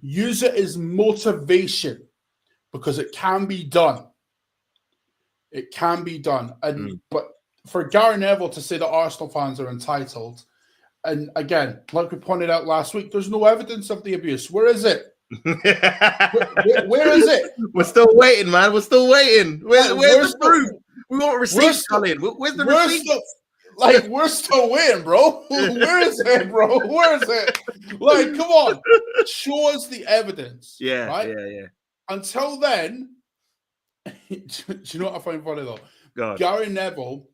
Use it as motivation, because it can be done. It can be done. And but for Gary Neville to say that Arsenal fans are entitled, and again, like we pointed out last week, there's no evidence of the abuse. Where is it? Where is it? We're still waiting, man. We're still waiting. Where's the proof? We want receipts, Colin. Where's the receipt? We're still waiting, bro. Where is it, bro? Where is it? Like, come on. Show us the evidence. Yeah, right? yeah. Until then, Do you know what I find funny though? God. Gary Neville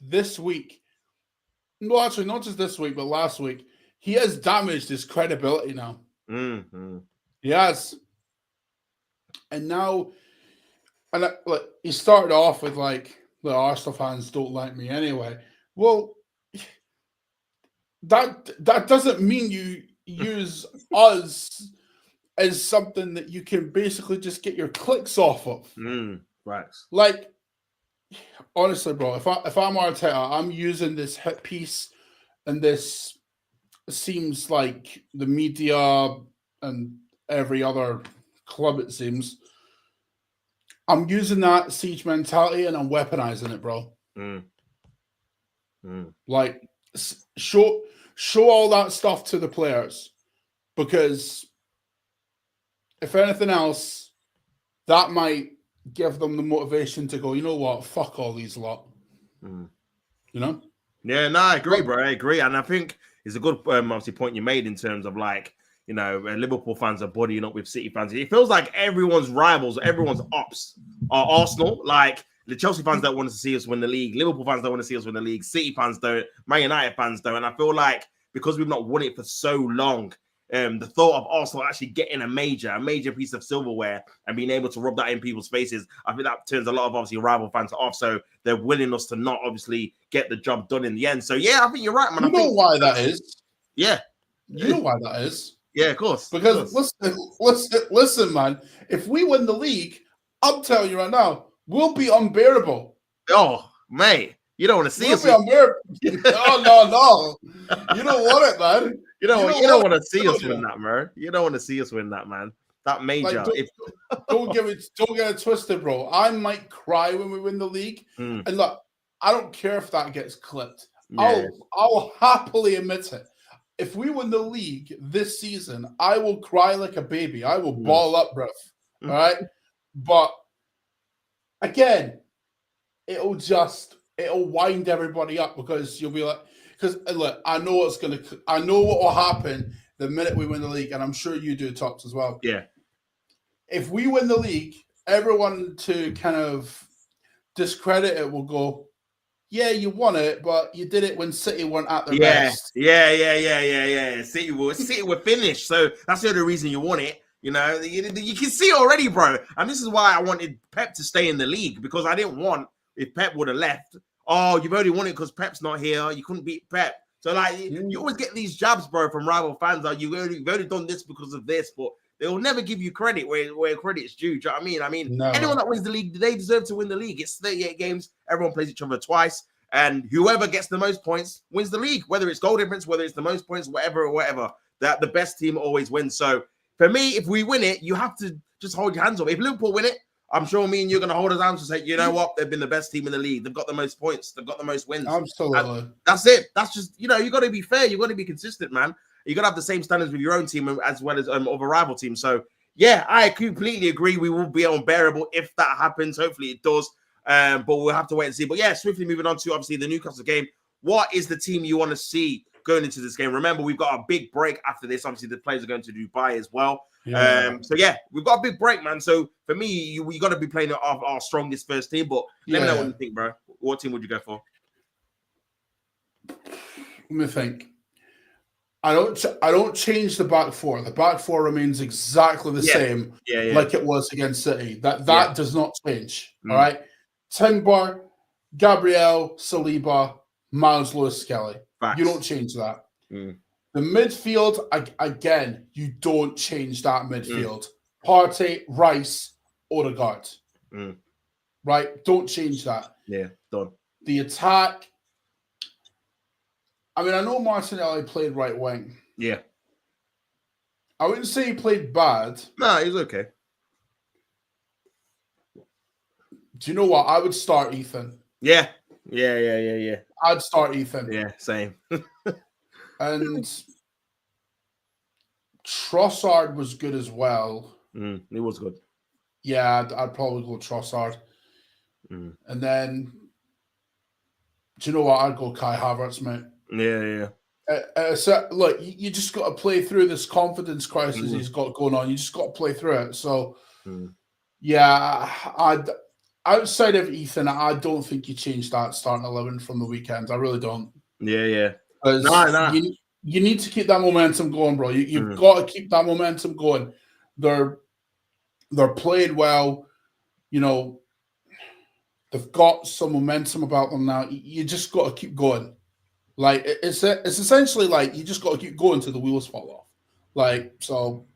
this week, no, actually not just this week, but last week, he has damaged his credibility now. Mm-hmm. He has, and now, and like he started off with like the Arsenal fans don't like me anyway. Well, that doesn't mean you use us as something that you can basically just get your clicks off of. Right. Like, honestly, bro, if I'm Arteta, I'm using this hit piece, and this seems like the media and every other club, it seems, I'm using that siege mentality and I'm weaponizing it, bro. Like, show all that stuff to the players, because if anything else, that might give them the motivation to go, you know what, fuck all these lot. You know? Yeah, no, I agree, bro. I agree. And I think it's a good obviously point you made in terms of like, you know, Liverpool fans are bodying up with City fans. It feels like everyone's rivals, everyone's ops are Arsenal. Like the Chelsea fans don't want to see us win the league. Liverpool fans don't want to see us win the league. City fans don't. Man United fans don't. And I feel like because we've not won it for so long, the thought of Arsenal actually getting a major piece of silverware and being able to rub that in people's faces, I think that turns a lot of obviously rival fans off. So they're willing us to not obviously get the job done in the end. So yeah, I think you're right, man. You know why that is? Yeah. You know why that is? Yeah, of course. Because listen, man. If we win the league, I'm telling you right now, we'll be unbearable. Oh, mate. You don't want to see us. No. You don't want it, man. You don't want to see us win that, man. You don't want to see us win that, man. That major. Like, don't get it twisted, bro. I might cry when we win the league. And look, I don't care if that gets clipped. Yeah. I'll happily admit it. If we win the league this season, I will cry like a baby. I will ball up, bruv. All right? But again, it'll wind everybody up, because you'll be like, because look, I know what will happen the minute we win the league, and I'm sure you do, Tops, as well. Yeah. If we win the league, everyone to kind of discredit it will go, yeah, you won it, but you did it when City weren't at their best. Yeah. City were finished, so that's the only reason you won it. You know, you can see it already, bro. And this is why I wanted Pep to stay in the league, because I didn't want, if Pep would have left, oh, you've only won it because Pep's not here. You couldn't beat Pep. So, like, you always get these jabs, bro, from rival fans. Like, you've only done this because of this, but they will never give you credit where credit's due. Do you know what I mean? I mean, anyone that wins the league, they deserve to win the league. It's 38 games. Everyone plays each other twice. And whoever gets the most points wins the league, whether it's goal difference, whether it's the most points, whatever. That the best team always wins. So, for me, if we win it, you have to just hold your hands up. If Liverpool win it, I'm sure me and you're going to hold us hands and say, you know what? They've been the best team in the league. They've got the most points. They've got the most wins. Absolutely. And that's it. That's just, you got to be fair. You got to be consistent, man. You got to have the same standards with your own team as well as of a rival team. So, yeah, I completely agree. We will be unbearable if that happens. Hopefully it does. But we'll have to wait and see. But, yeah, swiftly moving on to, obviously, the Newcastle game. What is the team you want to see going into this game? Remember, we've got a big break after this. Obviously, the players are going to Dubai as well. Yeah. So yeah, we've got a big break, man. So for me, you got to be playing our strongest first team. But let me know what you think, bro. What team would you go for? Let me think. I don't change the back four. The back four remains exactly the same, like it was against City. That does not change. All right, Timber, Gabriel, Saliba, Miles Lewis-Skelly. You don't change that. The midfield, again, you don't change that midfield. Partey, Rice, Odegaard. Right? Don't change that. Yeah, done. The attack, I mean, I know Martinelli played right wing. Yeah. I wouldn't say he played bad. No, he was okay. Do you know what? I would start Ethan. Yeah. I'd start Ethan. Yeah, same. And Trossard was good as well. He was good. Yeah, I'd probably go Trossard. And then, do you know what? I'd go Kai Havertz, mate. Yeah. So, look, you just got to play through this confidence crisis he's got going on. You just got to play through it. So, yeah, outside of Ethan, I don't think you changed that starting 11 from the weekend. I really don't. Yeah. Because you need to keep that momentum going, bro. You've got to keep that momentum going. They're playing well. They've got some momentum about them now. You just got to keep going. Like it's essentially like you just got to keep going till the wheels fall off. Like so,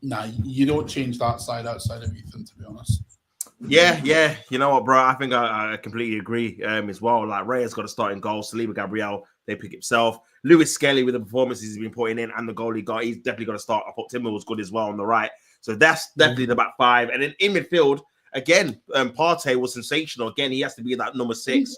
you don't change that side outside of Ethan, to be honest. Yeah. You know what, bro? I think I completely agree as well. Like Reyes got to start in goal. Saliba Gabriel, they pick himself. Lewis Skelly with the performances he's been putting in and the goal he got, he's definitely got to start. I thought Timber was good as well on the right. So that's definitely the back five. And then in midfield, again, Partey was sensational. Again, he has to be that number 6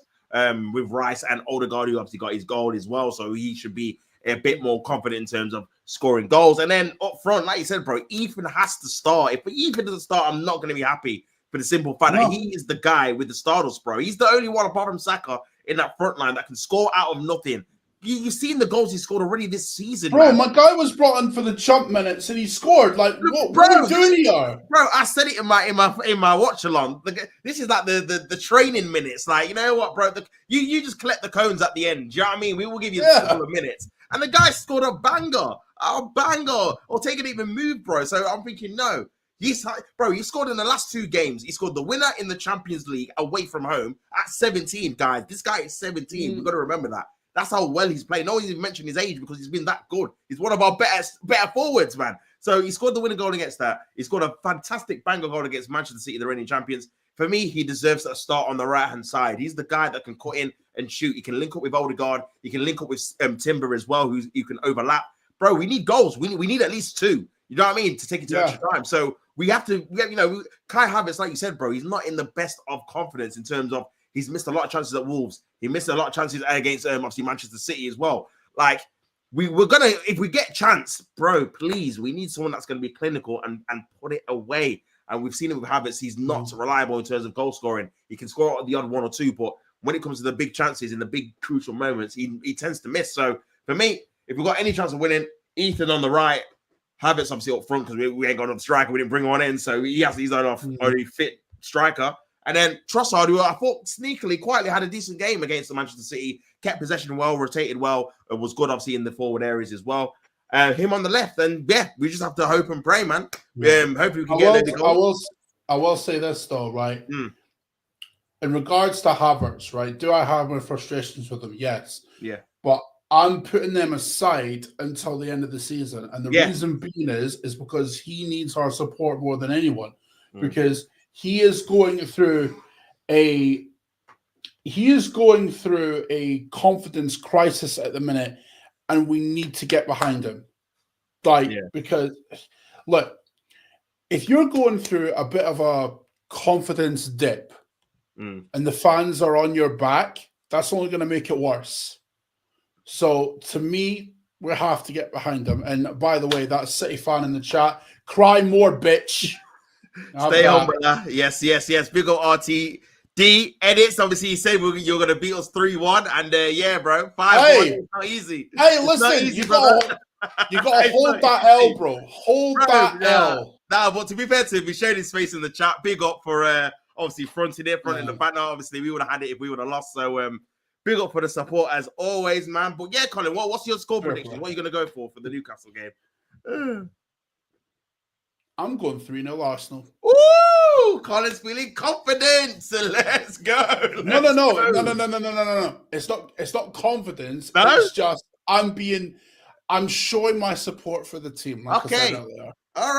with Rice and Odegaard, who obviously got his goal as well. So he should be a bit more confident in terms of scoring goals. And then up front, like you said, bro, Ethan has to start. If Ethan doesn't start, I'm not going to be happy. For the simple fact that he is the guy with the Stardust, bro. He's the only one apart from Saka in that front line that can score out of nothing. You've seen the goals he scored already this season, bro. Man. My guy was brought in for the chump minutes and he scored. Like, what are we doing here, bro? I said it in my watch along. This is like the training minutes. Like, you know what, bro? You just collect the cones at the end. Do you know what I mean? We will give you a couple of minutes. And the guy scored a banger, or take it even move, bro. So I'm thinking, no. He scored in the last 2 games. He scored the winner in the Champions League away from home at 17, guys. This guy is 17. We've got to remember that. That's how well he's played. No one's even mentioned his age because he's been that good. He's one of our better forwards, man. So he scored the winning goal against that. He scored a fantastic banger goal against Manchester City, the reigning champions. For me, he deserves a start on the right-hand side. He's the guy that can cut in and shoot. He can link up with Odegaard. He can link up with Timber as well, who you can overlap. Bro, we need goals. We need at least 2. You know what I mean? To take it to extra time. So we have Kai Havertz, like you said, bro, he's not in the best of confidence in terms of he's missed a lot of chances at Wolves. He missed a lot of chances against obviously Manchester City as well. Like we're gonna, if we get chance, bro, please, we need someone that's gonna be clinical and put it away. And we've seen it with Havertz. He's not reliable in terms of goal scoring. He can score the odd 1 or 2, but when it comes to the big chances in the big crucial moments, he tends to miss. So for me, if we've got any chance of winning, Ethan on the right, Havertz obviously up front because we ain't got enough striker. We didn't bring one in, so he's only fit striker. And then Trossard, who I thought sneakily, quietly had a decent game against the Manchester City, kept possession well, rotated well, was good obviously in the forward areas as well. Him on the left, and we just have to hope and pray, man. Hopefully we can get a goal. I will say this though, right? In regards to Havertz, right? Do I have my frustrations with him? Yes. Yeah. But I'm putting them aside until the end of the season. And the reason being is because he needs our support more than anyone. Because he is going through a confidence crisis at the minute, and we need to get behind him. Because look, if you're going through a bit of a confidence dip and the fans are on your back, that's only going to make it worse. So to me, we have to get behind him. And by the way, that City fan in the chat, cry more, bitch. Stay on, brother. Yes. Big ol' RTD edits. Obviously, he said you're going to beat us 3-1. And bro, 5-1. It's not easy. Hey, listen, you got to hold that L, bro. Hold that L. Nah, but to be fair to him, he showed his face in the chat. Big up for obviously fronting the banner. Obviously, we would have had it if we would have lost. So, big up for the support as always, man. But yeah, Colin, what's your score prediction? What are you going to go for the Newcastle game? I'm going 3-0 Arsenal. Ooh, Colin's feeling confident. So let's go. No. It's not confidence. No? It's just I'm showing my support for the team. Like okay. I said earlier. All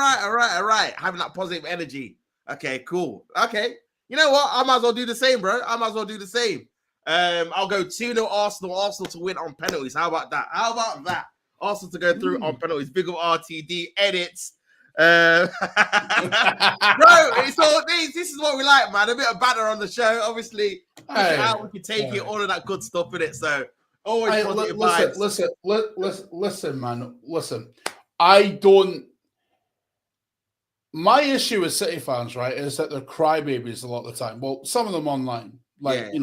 right. Having that positive energy. Okay, cool. Okay. You know what? I might as well do the same, bro. I'll go 2-0 Arsenal to win on penalties. How about that? Arsenal to go through on penalties. Big up RTD edits. Bro, it's all this is what we like, man. A bit of banter on the show. Obviously, how we can take it, all of that good stuff in it. So always positive vibes. Listen, man. Listen. I don't. My issue with City fans, right, is that they're crybabies a lot of the time. Well, some of them online, like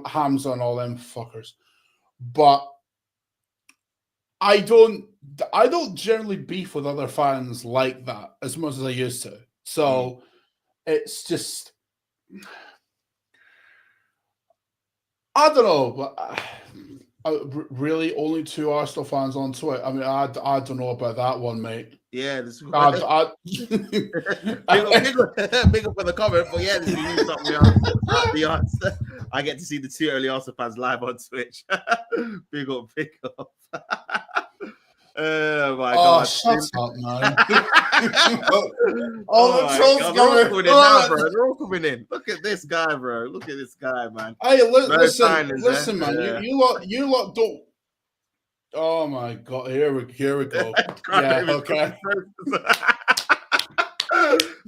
Hams on all them fuckers. But I don't generally beef with other fans like that as much as I used to. So it's just I don't know, but really only 2 Arsenal fans on Twitter. I mean, I don't know about that one, mate. Yeah, this big big up for the comment, but yeah, this is you something at the answer. I get to see the 2 early Arsenal fans live on Twitch. Big up. Oh my god! Shut up, man! Oh the trolls coming in now, bro. They're all coming in. Look at this guy, bro. Look at this guy, man. Hey, listen, man. You lot don't. Oh my god! Here we go. Yeah, okay.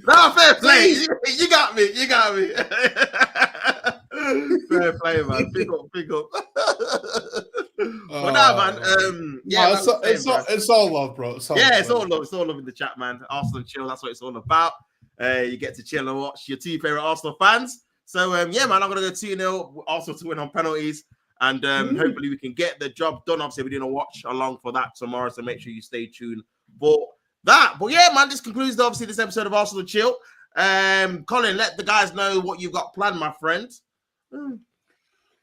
No, fair play. You got me. Fair play, man. Big up. But nah, man. Yeah, it's all love, bro. It's all love. It's all love in the chat, man. Arsenal chill. That's what it's all about. You get to chill and watch your 2 favorite Arsenal fans. So yeah, man, I'm gonna go 2-0 Arsenal to win on penalties, and hopefully we can get the job done. Obviously, we're doing a watch along for that tomorrow, so make sure you stay tuned for that. But yeah, man, this concludes obviously this episode of Arsenal Chill. Colin, let the guys know what you've got planned, my friend.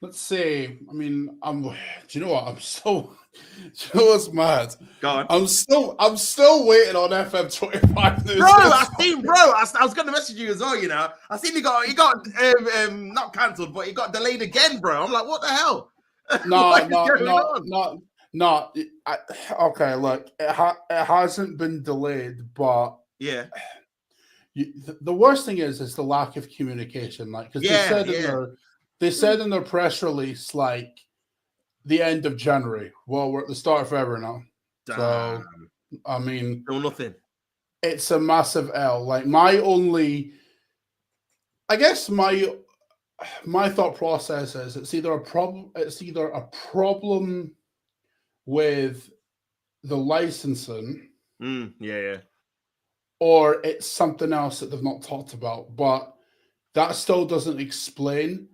Let's see. I mean, do you know what? Do you know what's mad? Go on. I'm still waiting on FM25 news. Bro, I was gonna message you as well, you know. I seen he got not cancelled, but he got delayed again, bro. I'm like, what the hell? No. Okay, look, it hasn't been delayed, but yeah. The worst thing is the lack of communication. Like, because they said in their press release, like, the end of January. Well, we're at the start of February now. Damn. So, I mean, no nothing. It's a massive L. Like, I guess my thought process is it's either a problem with the licensing. Yeah. Or it's something else that they've not talked about. But that still doesn't explain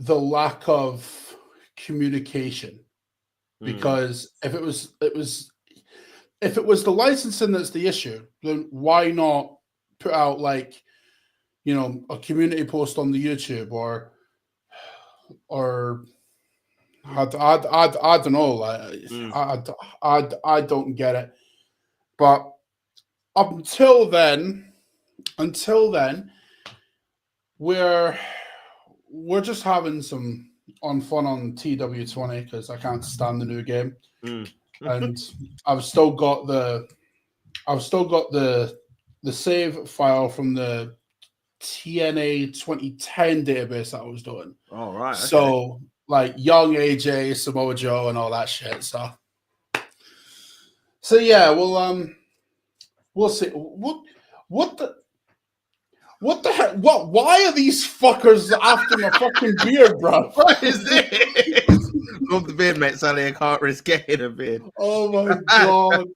the lack of communication. Because if it was the licensing that's the issue, then why not put out, like, you know, a community post on the YouTube or I don't know, like I don't get it. But until then, we're just having some fun on TW20 because I can't stand the new game, and I've still got the save file from the TNA 2010 database that I was doing. All right. Okay. So, like, young AJ, Samoa Joe, and all that shit. So yeah, we'll see. What the heck? Why are these fuckers after my fucking beard, bro? What is this? Love the beard, mate. Sally, I can't risk getting a beard. Oh my god.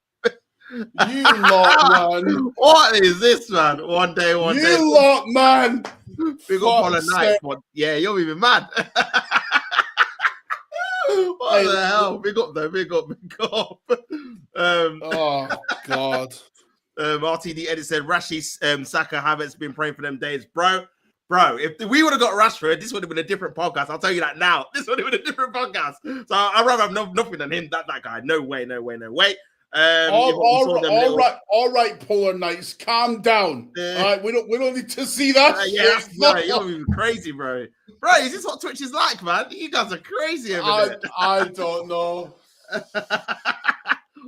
You lot, man. What is this, man? One day. You lot, man. Big up on a night. Yeah, you're even mad. What the hell? Big up, though. Big up. Oh, God. RTD Edit said, Rashi, Saka, Havertz been praying for them days. Bro, if we would have got Rashford, this would have been a different podcast. I'll tell you that now. This would have been a different podcast. So I'd rather have nothing than him, that guy. No way. All right, Polar Knights, calm down. All right, we don't need to see that. You're crazy, bro. Bro, is this what Twitch is like, man? You guys are crazy over there. I don't know.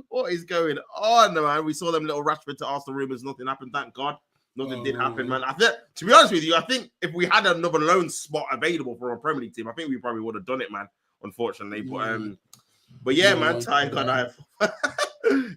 What is going on, man? We saw them little Rashford to Arsenal rumors. Nothing happened, thank God. Nothing did happen, man. I think, to be honest with you, I think if we had another loan spot available for a Premier League team, I think we probably would have done it, man. Unfortunately, but yeah, man. Ty God,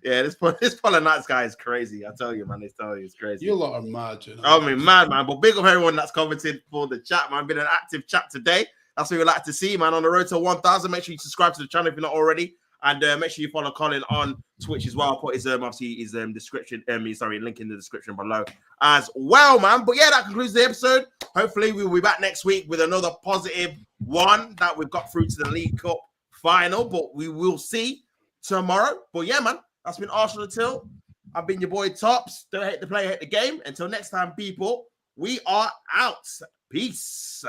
yeah, this Polar Knights guy is crazy. I tell you, man. It's crazy. You lot are mad, you know? I mean, mad, man. But big up everyone that's commented for the chat, man. Been an active chat today. That's what we like to see, man. On the road to 1,000. Make sure you subscribe to the channel if you're not already. And make sure you follow Colin on Twitch as well. I'll put his description, link in the description below as well, man. But yeah, that concludes the episode. Hopefully we'll be back next week with another positive one that we've got through to the League Cup final. But we will see tomorrow. But yeah, man, that's been Arsenal Till. I've been your boy Tops. Don't hate the player, hate the game. Until next time, people. We are out. Peace.